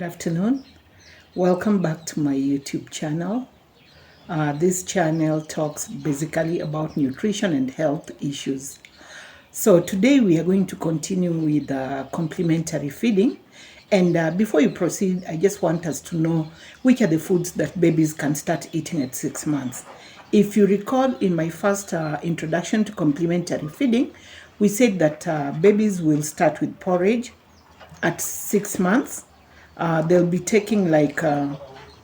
afternoon. Welcome back to my YouTube channel. This channel talks basically about nutrition and health issues. So today we are going to continue with complementary feeding. And before you proceed, I just want us to know which are the foods that babies can start eating at 6 months. If you recall, in my first introduction to complementary feeding, we said that babies will start with porridge at 6 months. They'll be taking like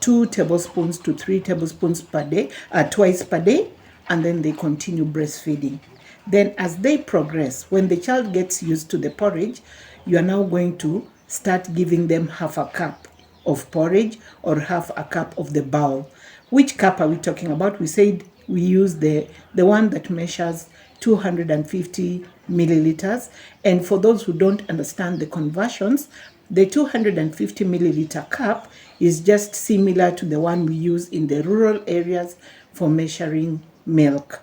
2 tablespoons to 3 tablespoons per day, twice per day, and then they continue breastfeeding. Then as they progress, when the child gets used to the porridge, you are now going to start giving them half a cup of porridge or half a cup of the bowl. Which cup are we talking about? We said we use the one that measures 250 milliliters. And for those who don't understand the conversions, the 250 milliliter cup is just similar to the one we use in the rural areas for measuring milk.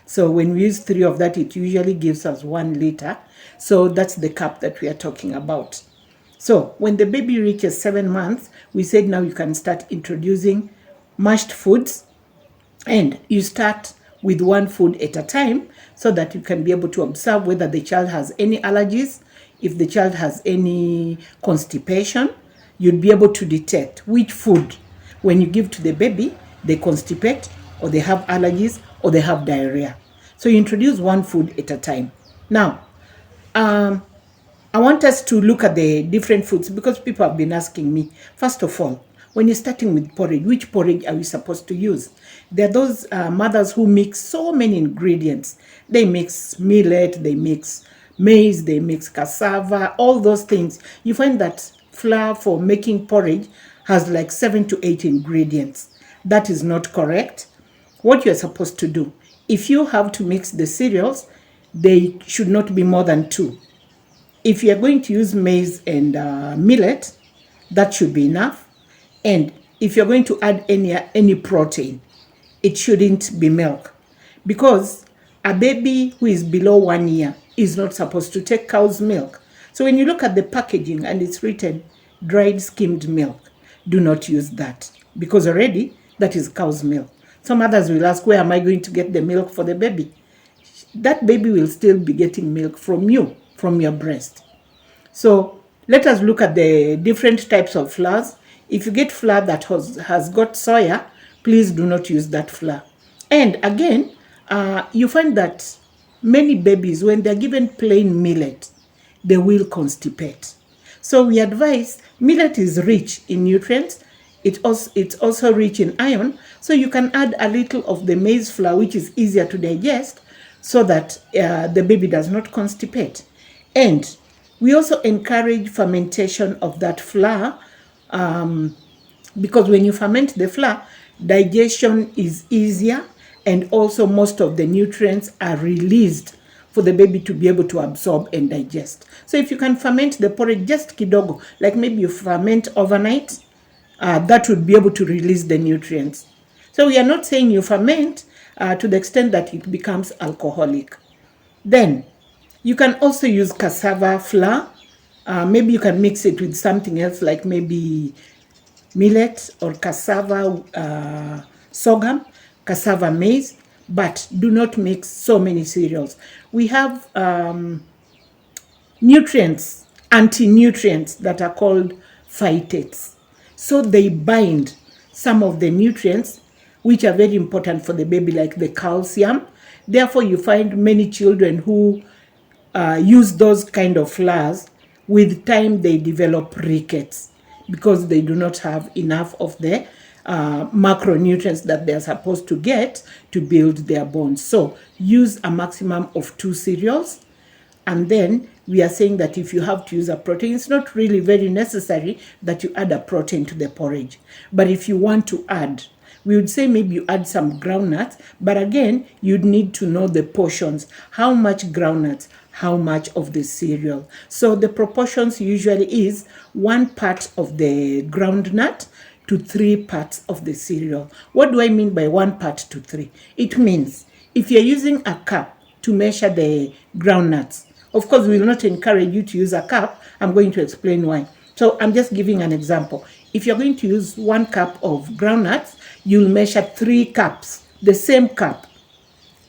So when we use 3 of that, it usually gives us 1 liter. So that's the cup that we are talking about. So when the baby reaches 7 months, we said now you can start introducing mashed foods, and you start with 1 food at a time so that you can be able to observe whether the child has any allergies. If the child has any constipation, you'd be able to detect which food, when you give to the baby, they constipate or they have allergies or they have diarrhea. So you introduce 1 food at a time. Now, I want us to look at the different foods because people have been asking me. First of all, when you're starting with porridge, which porridge are we supposed to use? There are those mothers who mix so many ingredients. They mix millet, they mix maize, they mix cassava, all those things. You find that flour for making porridge has like 7 to 8 ingredients. That is not correct. What you're supposed to do, if you have to mix the cereals, they should not be more than 2. If you're going to use maize and millet, that should be enough. And if you're going to add any protein, it shouldn't be milk, because a baby who is below 1 year is not supposed to take cow's milk. So when you look at the packaging and it's written dried skimmed milk, do not use that, because already that is cow's milk. Some others will ask, where am I going to get the milk for the baby? That baby will still be getting milk from you, from your breast. So let us look at the different types of flours. If you get flour that has got soya, please do not use that flour. And again, you find that many babies, when they're given plain millet, they will constipate. So we advise, millet is rich in nutrients. It's also rich in iron. So you can add a little of the maize flour, which is easier to digest, so that the baby does not constipate. And we also encourage fermentation of that flour, because when you ferment the flour, digestion is easier, and also most of the nutrients are released for the baby to be able to absorb and digest. So if you can ferment the porridge just kidogo, like maybe you ferment overnight, that would be able to release the nutrients. So we are not saying you ferment to the extent that it becomes alcoholic. Then you can also use cassava flour. Maybe you can mix it with something else, like maybe millet or cassava sorghum, cassava maize, but do not mix so many cereals. We have nutrients, anti-nutrients that are called phytates. So they bind some of the nutrients which are very important for the baby, like the calcium. Therefore, you find many children who use those kind of flours, with time they develop rickets because they do not have enough of the macronutrients that they're supposed to get to build their bones. So use a maximum of 2 cereals. And then we are saying that if you have to use a protein, it's not really very necessary that you add a protein to the porridge. But if you want to add, we would say maybe you add some groundnuts, but again, you'd need to know the portions. How much groundnuts, how much of the cereal. So the proportions usually is 1 part of the groundnut to 3 parts of the cereal. What do I mean by 1 part to 3? It means if you're using a cup to measure the groundnuts, of course, we will not encourage you to use a cup. I'm going to explain why. So I'm just giving an example. If you're going to use 1 cup of groundnuts, you'll measure 3 cups, the same cup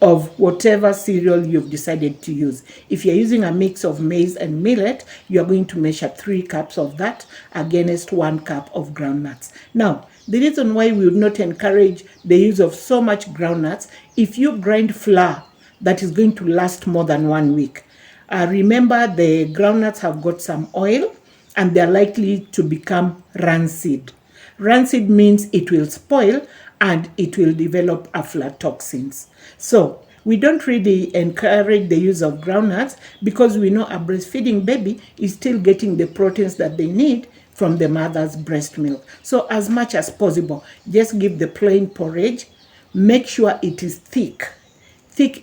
of whatever cereal you've decided to use. If you're using a mix of maize and millet, you're going to measure 3 cups of that against 1 cup of groundnuts. Now, the reason why we would not encourage the use of so much groundnuts, if you grind flour that is going to last more than 1 week, remember the groundnuts have got some oil and they're likely to become rancid. Rancid means it will spoil and it will develop aflatoxins. So we don't really encourage the use of groundnuts because we know a breastfeeding baby is still getting the proteins that they need from the mother's breast milk. So as much as possible, just give the plain porridge. Make sure it is thick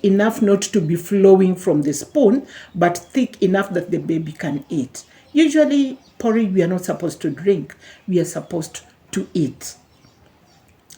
enough not to be flowing from the spoon, but thick enough that the baby can eat. Usually, porridge we are not supposed to drink, we are supposed to eat.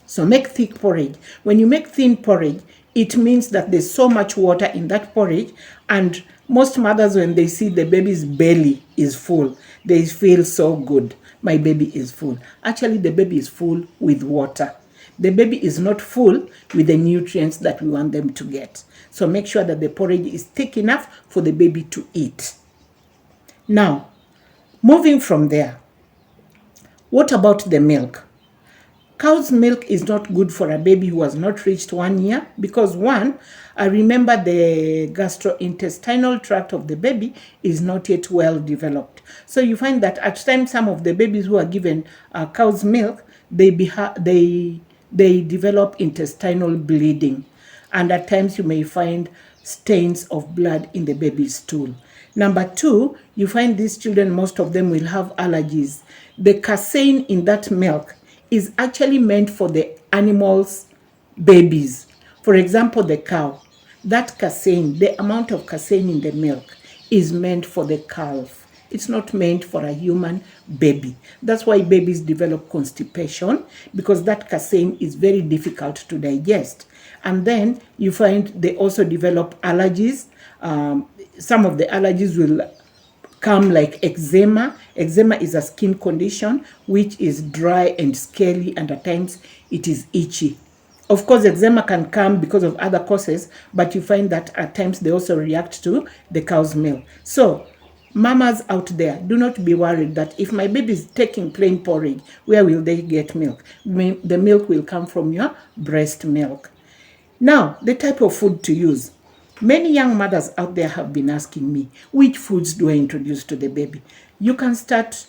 So make thick porridge. When you make thin porridge, it means that there's so much water in that porridge, and most mothers, when they see the baby's belly is full, they feel so good. My baby is full. Actually, the baby is full with water. The baby is not full with the nutrients that we want them to get. So make sure that the porridge is thick enough for the baby to eat. Now, moving from there, what about the milk? Cow's milk is not good for a baby who has not reached 1 year because remember the gastrointestinal tract of the baby is not yet well developed. So you find that at times some of the babies who are given cow's milk, they develop intestinal bleeding, and at times you may find stains of blood in the baby's stool. Number 2, you find these children, most of them will have allergies. The casein in that milk is actually meant for the animal's babies. For example, the cow, that casein, the amount of casein in the milk is meant for the calf. It's not meant for a human baby. That's why babies develop constipation, because that casein is very difficult to digest. And then you find they also develop allergies. Some of the allergies will come like eczema. Eczema is a skin condition which is dry and scaly, and at times it is itchy. Of course, eczema can come because of other causes, but you find that at times they also react to the cow's milk. So mamas out there, do not be worried that if my baby is taking plain porridge, where will they get milk? The milk will come from your breast milk. Now, the type of food to use. Many young mothers out there have been asking me, which foods do I introduce to the baby? You can start,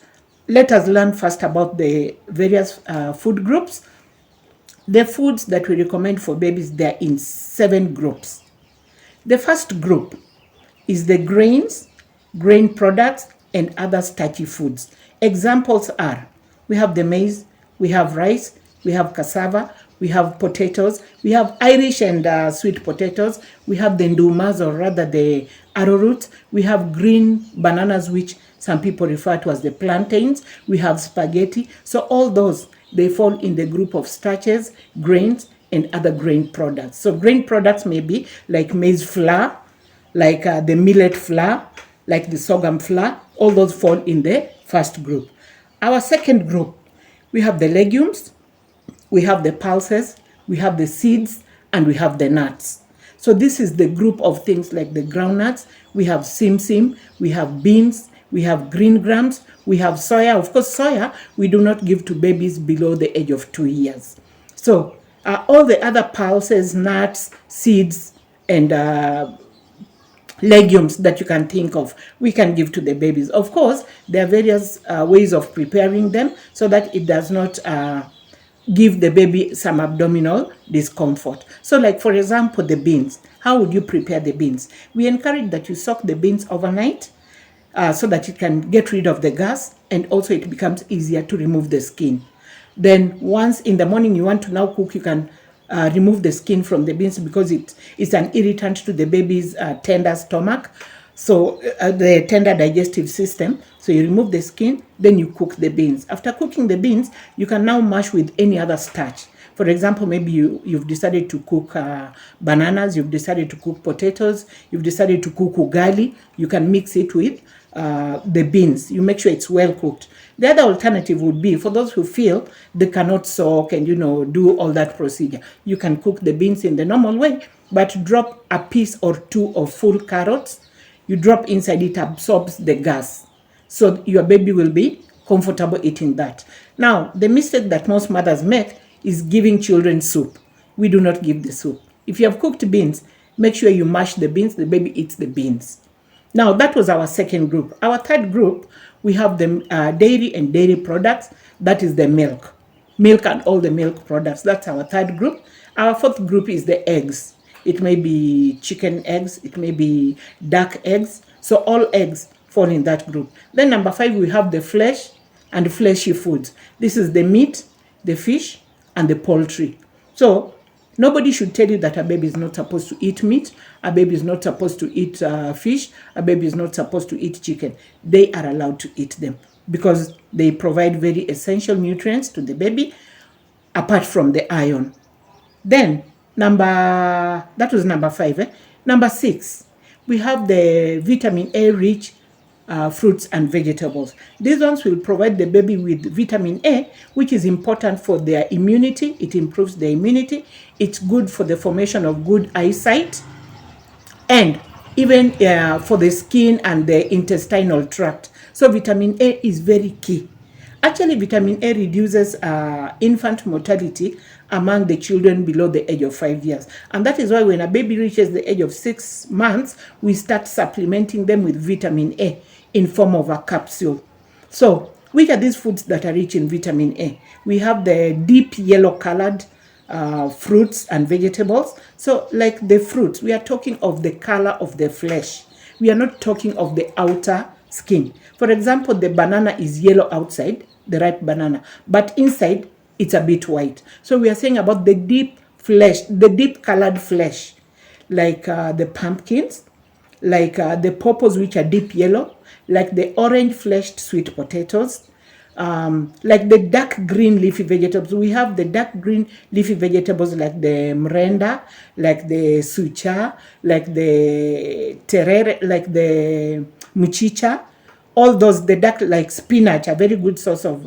let us learn first about the various food groups. The foods that we recommend for babies, they're in 7 groups. The first group is the grains, grain products, and other starchy foods. Examples are, we have the maize, we have rice, we have cassava, we have potatoes, we have Irish and sweet potatoes, we have the ndumas, or rather the arrowroot, we have green bananas, which some people refer to as the plantains, we have spaghetti. So all those, they fall in the group of starches, grains, and other grain products. So grain products may be like maize flour, like the millet flour, like the sorghum flour. All those fall in the first group. Our second group, we have the legumes, we have the pulses, we have the seeds, and we have the nuts. So this is the group of things like the groundnuts, we have simsim, we have beans, we have green grams, we have soya. Of course, soya we do not give to babies below the age of 2 years. So all the other pulses, nuts, seeds, and legumes that you can think of, we can give to the babies. Of course, there are various ways of preparing them so that it does not give the baby some abdominal discomfort. So like, for example, the beans. How would you prepare the beans? We encourage that you soak the beans overnight so that it can get rid of the gas, and also it becomes easier to remove the skin. Then once in the morning you want to now cook, you can remove the skin from the beans because it's an irritant to the baby's tender stomach, so the tender digestive system. So you remove the skin, then you cook the beans. After cooking the beans, you can now mash with any other starch. For example, maybe you've decided to cook bananas, you've decided to cook potatoes, you've decided to cook ugali. You can mix it with the beans. You make sure it's well cooked. The other alternative would be for those who feel they cannot soak and do all that procedure. You can cook the beans in the normal way, but drop a piece or two of full carrots. You drop inside, it absorbs the gas, so your baby will be comfortable eating that. Now, the mistake that most mothers make is giving children soup. We do not give the soup. If you have cooked beans, make sure you mash the beans, the baby eats the beans. Now, that was our second group. Our third group, we have the dairy and dairy products. That is the milk. Milk and all the milk products. That's our third group. Our fourth group is the eggs. It may be chicken eggs. It may be duck eggs. So all eggs fall in that group. Then number 5, we have the flesh and fleshy foods. This is the meat, the fish, and the poultry. So nobody should tell you that a baby is not supposed to eat meat, a baby is not supposed to eat fish, a baby is not supposed to eat chicken. They are allowed to eat them because they provide very essential nutrients to the baby apart from the iron. Then that was number 5. Number 6, we have the vitamin A rich fruits and vegetables. These ones will provide the baby with vitamin A, which is important for their immunity. It improves their immunity. It's good for the formation of good eyesight, and even for the skin and the intestinal tract. So vitamin A is very key. Actually, vitamin A reduces infant mortality among the children below the age of 5 years. And that is why when a baby reaches the age of 6 months, we start supplementing them with vitamin A in form of a capsule. So, which are these foods that are rich in vitamin A? We have the deep yellow colored fruits and vegetables. So, like the fruits, we are talking of the color of the flesh. We are not talking of the outer skin. For example, the banana is yellow outside, the ripe banana, but inside it's a bit white. So we are saying about the deep flesh, the deep colored flesh, like the pumpkins, like the purples, which are deep yellow, like the orange fleshed sweet potatoes, like the dark green leafy vegetables. We have the dark green leafy vegetables like the mrenda, like the sucha, like the terere, like the mchicha. All those, the dark, like spinach, a very good source of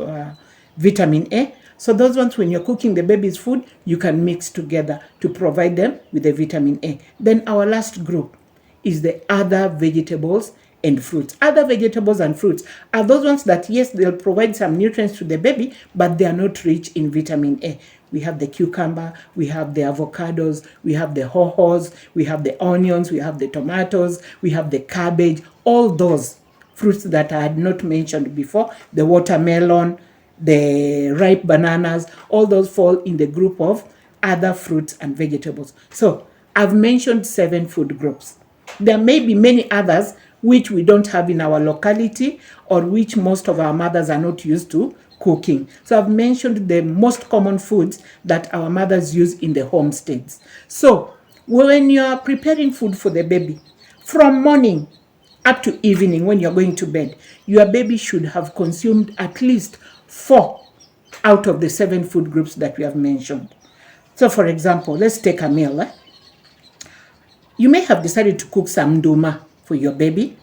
vitamin A. So those ones, when you're cooking the baby's food, you can mix together to provide them with the vitamin A. Then our last group is the other vegetables and fruits. Other vegetables and fruits are those ones that, yes, they'll provide some nutrients to the baby, but they are not rich in vitamin A. We have the cucumber, we have the avocados, we have the hohos, we have the onions, we have the tomatoes, we have the cabbage, all those fruits that I had not mentioned before, the watermelon, the ripe bananas, all those fall in the group of other fruits and vegetables. So I've mentioned 7 food groups. There may be many others which we don't have in our locality or which most of our mothers are not used to cooking. So I've mentioned the most common foods that our mothers use in the homesteads. So when you are preparing food for the baby, from morning up to evening when you're going to bed, your baby should have consumed at least 4 out of the 7 food groups that we have mentioned. So for example, let's take a meal. You may have decided to cook some nduma for your baby.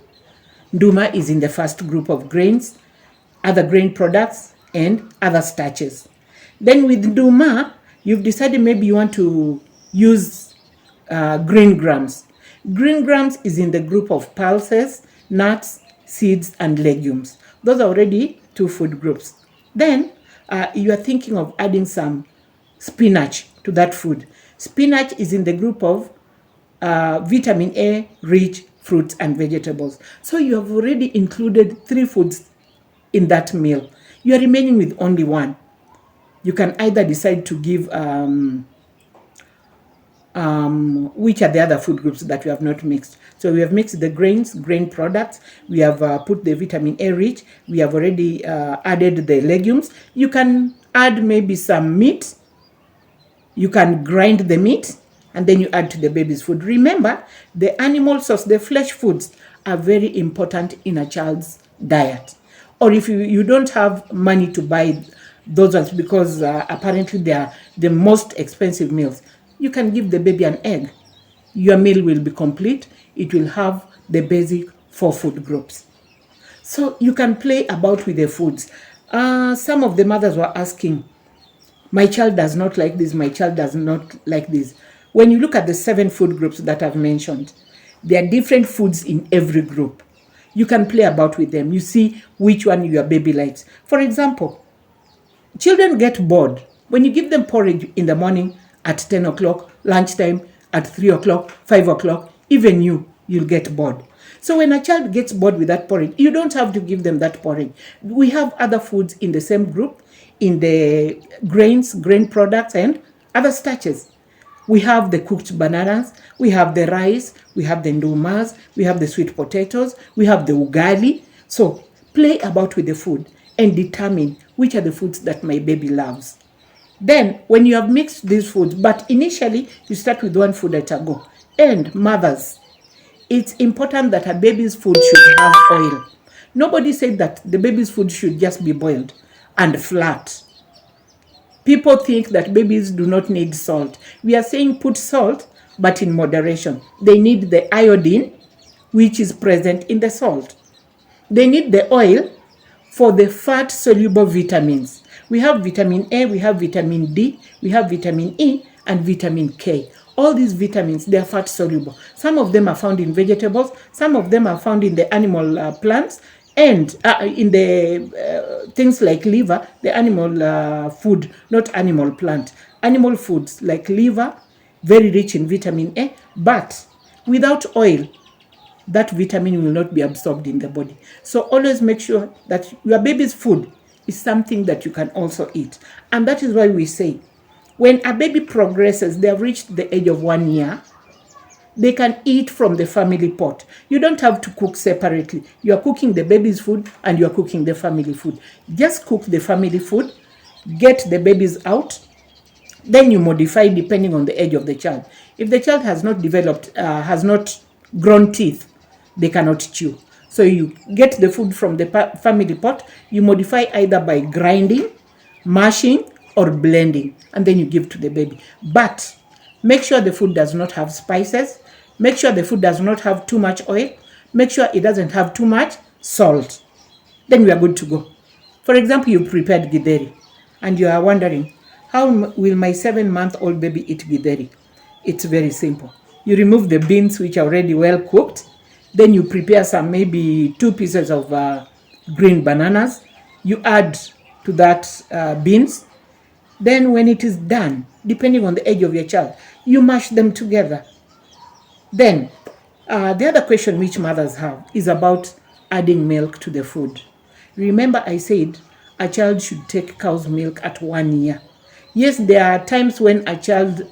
Nduma is in the first group of grains, other grain products, and other starches. Then with nduma, you've decided maybe you want to use green grams. Green grams is in the group of pulses, nuts, seeds, and legumes. Those are already 2 food groups. Then you are thinking of adding some spinach to that food. Spinach is in the group of vitamin A rich fruits and vegetables. So you have already included 3 foods in that meal. You are remaining with only 1. You can either decide to give which are the other food groups that we have not mixed. So we have mixed the grains, grain products. We have put the vitamin A rich. We have already added the legumes. You can add maybe some meat. You can grind the meat and then you add to the baby's food. Remember, the animal source, the flesh foods are very important in a child's diet. Or if you don't have money to buy those ones, because apparently they are the most expensive meals. You can give the baby an egg. Your meal will be complete. It will have the basic 4 food groups. So you can play about with the foods. Some of the mothers were asking, my child does not like this, my child does not like this. When you look at the 7 food groups that I've mentioned, there are different foods in every group. You can play about with them. You see which one your baby likes. For example, children get bored when you give them porridge in the morning at 10 o'clock, lunchtime at 3 o'clock, 5 o'clock, even you'll get bored. So when a child gets bored with that porridge, you don't have to give them that porridge. We have other foods in the same group, in the grains, grain products, and other starches. We have the cooked bananas, we have the rice, we have the ndumas, we have the sweet potatoes, we have the ugali. So play about with the food and determine which are the foods that my baby loves. Then, when you have mixed these foods, but initially you start with one food at a go. And mothers, it's important that a baby's food should have oil. Nobody said that the baby's food should just be boiled and flat. People think that babies do not need salt. We are saying put salt, but in moderation. They need the iodine, which is present in the salt. They need the oil for the fat-soluble vitamins. We have vitamin A, we have vitamin D, we have vitamin E, and vitamin K. All these vitamins, they are fat-soluble. Some of them are found in vegetables, some of them are found in the animal plants, and in the things like liver, the animal food, not animal plant. Animal foods like liver, very rich in vitamin A, but without oil, that vitamin will not be absorbed in the body. So always make sure that your baby's food is something that you can also eat. And that is why we say, when a baby progresses, they have reached the age of 1 year, they can eat from the family pot. You don't have to cook separately. You are cooking the baby's food and you are cooking the family food. Just cook the family food, get the babies out, then you modify depending on the age of the child. If the child has not developed, has not grown teeth, they cannot chew. So you get the food from the family pot, you modify either by grinding, mashing, or blending, and then you give to the baby. But make sure the food does not have spices. Make sure the food does not have too much oil. Make sure it doesn't have too much salt. Then we are good to go. For example, you prepared githeri, and you are wondering, how will my 7-month-old baby eat githeri? It's very simple. You remove the beans, which are already well cooked. Then you prepare some, maybe 2 pieces of green bananas. You add to that beans. Then when it is done, depending on the age of your child, you mash them together. Then the other question which mothers have is about adding milk to the food. Remember I said a child should take cow's milk at 1 year. Yes, there are times when a child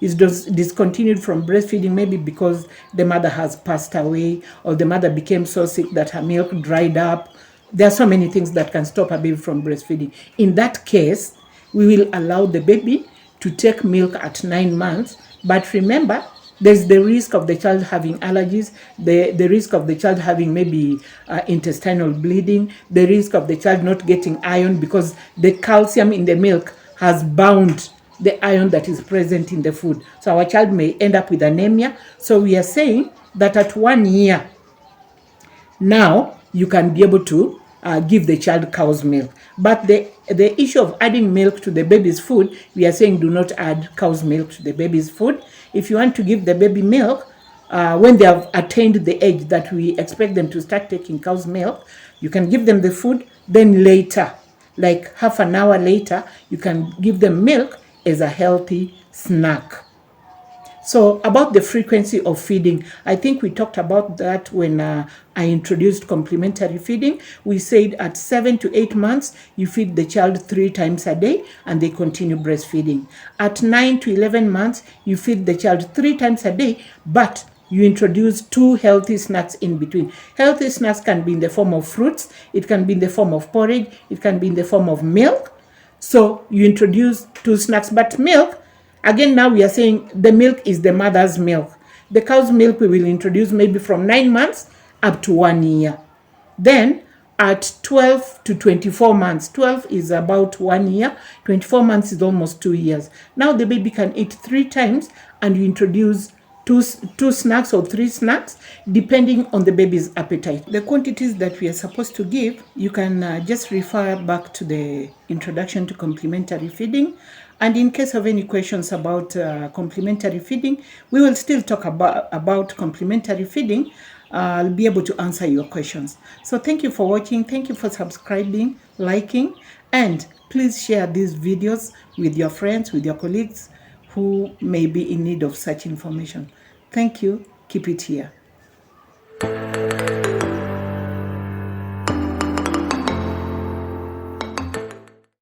is discontinued from breastfeeding, maybe because the mother has passed away or the mother became so sick that her milk dried up. There are so many things that can stop a baby from breastfeeding. In that case, we will allow the baby to take milk at 9 months. But remember, there's the risk of the child having allergies, the risk of the child having maybe intestinal bleeding, the risk of the child not getting iron because the calcium in the milk has bound the iron that is present in the food. So our child may end up with anemia. So we are saying that at 1 year, now you can be able to give the child cow's milk. But the issue of adding milk to the baby's food, we are saying do not add cow's milk to the baby's food. If you want to give the baby milk, when they have attained the age that we expect them to start taking cow's milk, you can give them the food, then later, like half an hour later, you can give them milk as a healthy snack. So about the frequency of feeding, I think we talked about that when I introduced complementary feeding. We said at 7 to 8 months, you feed the child 3 times a day and they continue breastfeeding. At 9 to 11 months, you feed the child 3 times a day, but you introduce 2 healthy snacks in between. Healthy snacks can be in the form of fruits, it can be in the form of porridge, it can be in the form of milk. So you introduce 2 snacks, but milk, again, now we are saying the milk is the mother's milk. The cow's milk we will introduce maybe from 9 months up to 1 year. Then at 12 to 24 months. 12 is about 1 year, 24 months is almost 2 years. Now the baby can eat 3 times, and you introduce two snacks or 3 snacks depending on the baby's appetite. The quantities that we are supposed to give, you can just refer back to the introduction to complementary feeding. And in case of any questions about complementary feeding, we will still talk about complementary feeding. I'll be able to answer your questions. So thank you for watching. Thank you for subscribing, liking, and please share these videos with your friends, with your colleagues who may be in need of such information. Thank you. Keep it here.